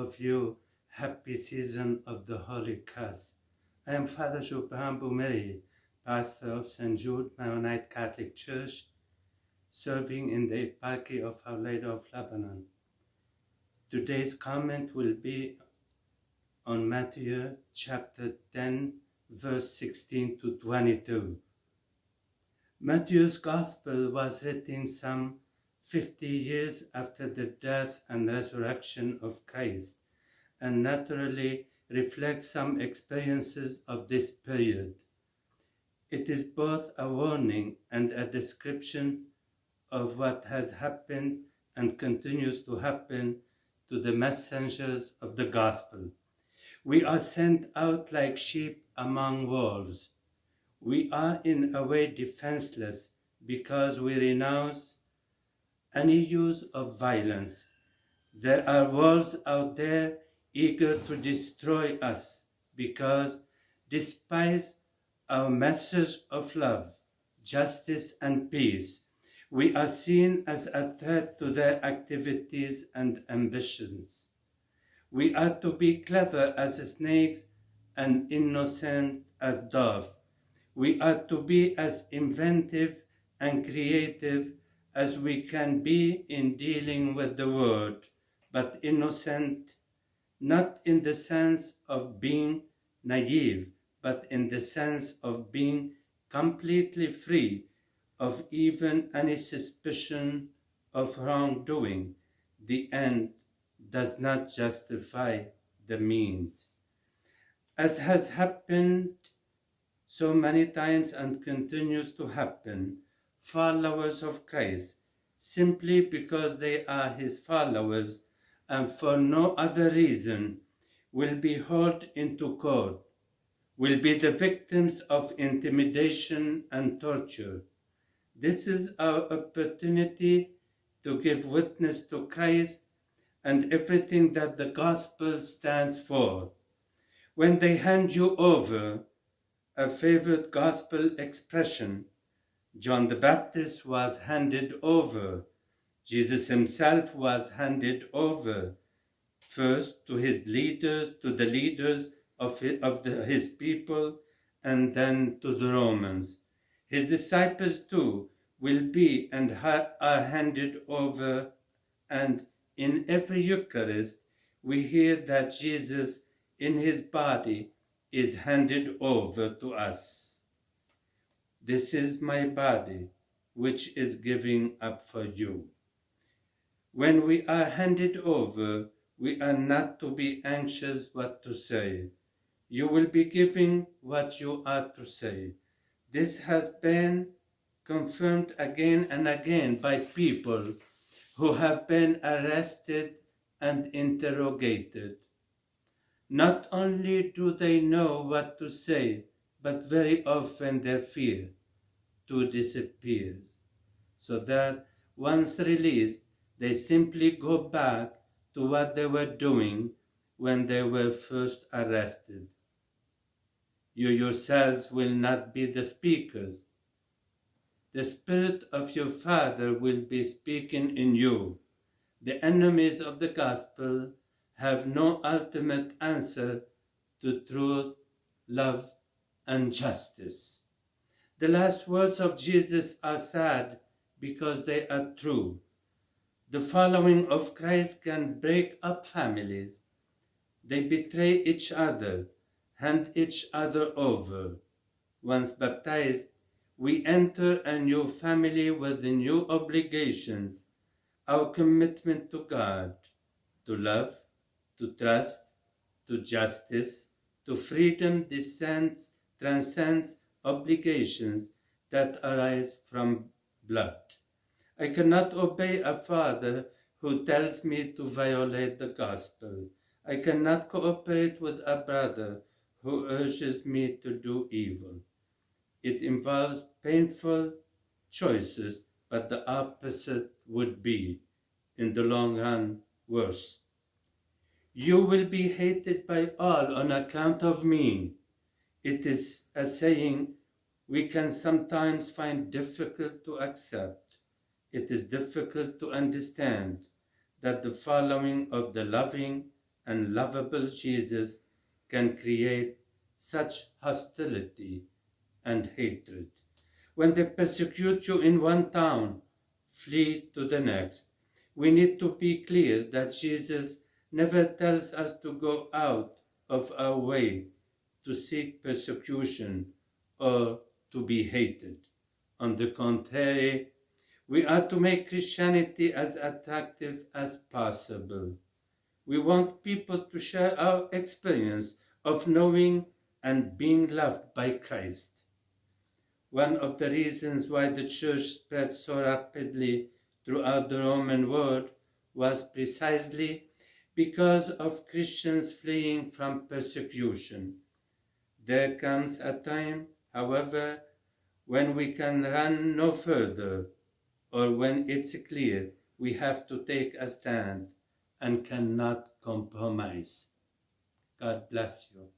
of you happy season of the Holy Cross. I am Father Joubran Merhi, pastor of St. Jude Maronite Catholic Church, serving in the Eparchy of Our Lady of Lebanon. Today's comment will be on Matthew chapter 10, verse 16 to 22. Matthew's Gospel was written some 50 years after the death and resurrection of Christ, and naturally reflects some experiences of this period. It is both a warning and a description of what has happened and continues to happen to the messengers of the gospel. We are sent out like sheep among wolves. We are in a way defenseless because we renounce any use of violence. There are wolves out there eager to destroy us because, despite our message of love, justice, and peace, we are seen as a threat to their activities and ambitions. We are to be clever as snakes and innocent as doves. We are to be as inventive and creative as we can be in dealing with the world, but innocent, not in the sense of being naive, but in the sense of being completely free of even any suspicion of wrongdoing. The end does not justify the means. As has happened so many times and continues to happen, followers of Christ, simply because they are his followers and for no other reason, will be hauled into court, will be the victims of intimidation and torture. This is our opportunity to give witness to Christ and everything that the gospel stands for. When they hand you over, a favorite gospel expression, John the Baptist was handed over. Jesus himself was handed over, first to his leaders, to the leaders of his people, and then to the Romans. His disciples too will be and are handed over, and in every Eucharist we hear that Jesus in his body is handed over to us. This is my body, which is giving up for you. When we are handed over, we are not to be anxious what to say. You will be giving what you are to say. This has been confirmed again and again by people who have been arrested and interrogated. Not only do they know what to say, but very often their fear to disappear, so that once released, they simply go back to what they were doing when they were first arrested. You yourselves will not be the speakers. The Spirit of your Father will be speaking in you. The enemies of the gospel have no ultimate answer to truth, love, and justice. The last words of Jesus are sad because they are true. The following of Christ can break up families. They betray each other, hand each other over. Once baptized, we enter a new family with the new obligations, our commitment to God, to love, to trust, to justice, to freedom transcends obligations that arise from blood. I cannot obey a father who tells me to violate the gospel. I cannot cooperate with a brother who urges me to do evil. It involves painful choices, but the opposite would be, in the long run, worse. You will be hated by all on account of me. It is a saying we can sometimes find difficult to accept. It is difficult to understand that the following of the loving and lovable Jesus can create such hostility and hatred. When they persecute you in one town, flee to the next. We need to be clear that Jesus never tells us to go out of our way to seek persecution or to be hated. On the contrary, we are to make Christianity as attractive as possible. We want people to share our experience of knowing and being loved by Christ. One of the reasons why the church spread so rapidly throughout the Roman world was precisely because of Christians fleeing from persecution. There comes a time, however, when we can run no further, or when it's clear we have to take a stand and cannot compromise. God bless you.